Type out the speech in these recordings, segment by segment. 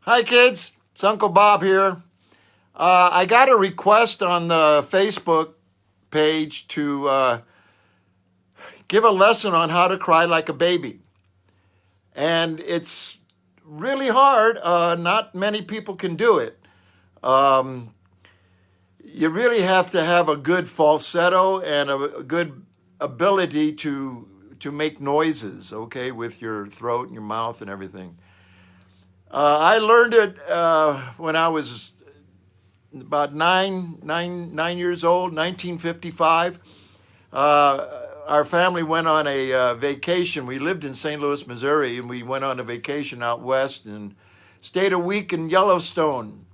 Hi, kids. It's Uncle Bob here. I got a request on the Facebook page to give a lesson on how to cry like a baby. And it's really hard. Not many people can do it. Um, you really have to have a good falsetto and a good ability to make noises, okay, with your throat and your mouth and everything. I learned it when I was about nine years old, 1955. Our family went on a vacation. We lived in St. Louis, Missouri, and we went on a vacation out west and stayed a week in Yellowstone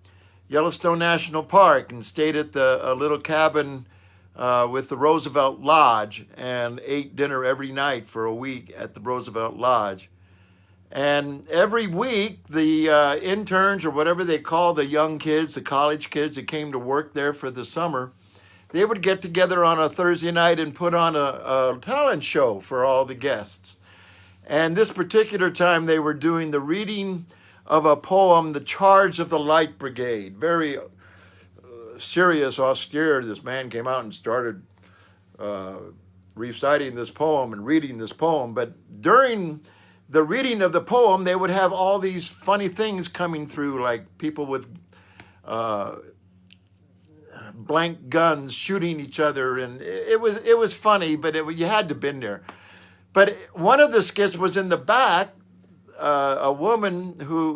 National Park, and stayed at a little cabin with the Roosevelt Lodge and ate dinner every night for a week at the Roosevelt Lodge. And every week, the interns or whatever they call the young kids, the college kids that came to work there for the summer, they would get together on a Thursday night and put on a talent show for all the guests. And this particular time, they were doing the reading of a poem, The Charge of the Light Brigade. Very serious, austere. This man came out and started reciting this poem and reading this poem. But during the reading of the poem, they would have all these funny things coming through, like people with blank guns shooting each other, and it was funny, but you had to been there. But one of the skits was in the back. A woman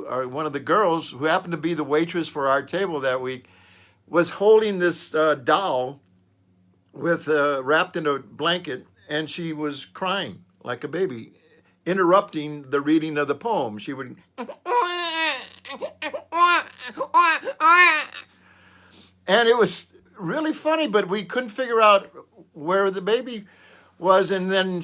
or one of the girls who happened to be the waitress for our table that week, was holding this doll with wrapped in a blanket, and she was crying like a baby, interrupting the reading of the poem. She would, and it was really funny, but we couldn't figure out where the baby was. And then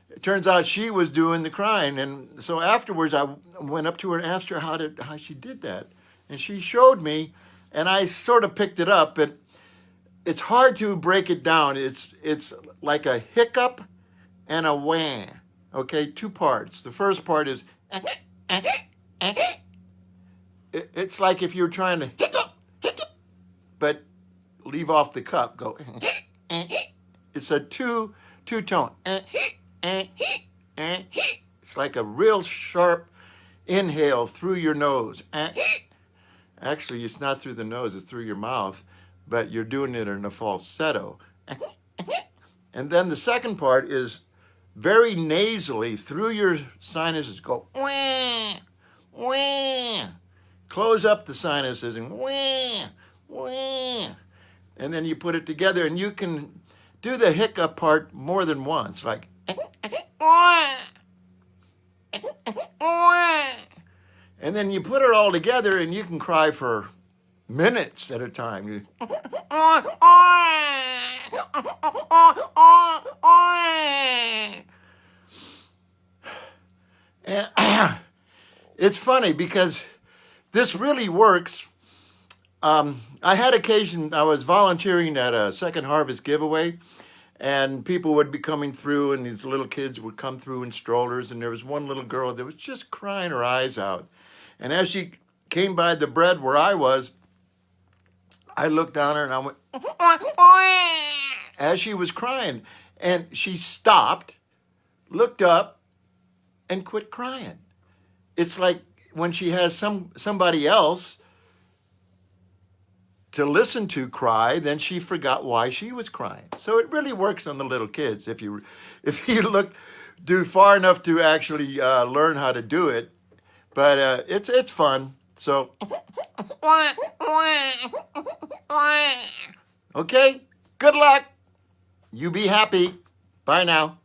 it turns out she was doing the crying. And so afterwards, I went up to her and asked her how she did that. And she showed me, and I sort of picked it up, but it's hard to break it down. It's like a hiccup and a wah. Okay, two parts. The first part is, it's like if you're trying to hiccup, but leave off the cup, go. It's a two tone. It's like a real sharp inhale through your nose. Actually, it's not through the nose, it's through your mouth, but you're doing it in a falsetto. And then the second part is very nasally through your sinuses, go wah, wah. Close up the sinuses and wah, wah. And then you put it together, and you can do the hiccup part more than once, like and then you put it all together, and you can cry for minutes at a time. And it's funny because this really works. I had occasion, I was volunteering at a Second Harvest giveaway, and people would be coming through, and these little kids would come through in strollers, and there was one little girl that was just crying her eyes out. And as she came by the bread where I was, I looked down at her and I went, as she was crying. And she stopped, looked up, and quit crying. It's like when she has somebody else to listen to cry, then she forgot why she was crying. So it really works on the little kids if you do far enough to actually learn how to do it. But it's fun. So okay, good luck. You be happy. Bye now.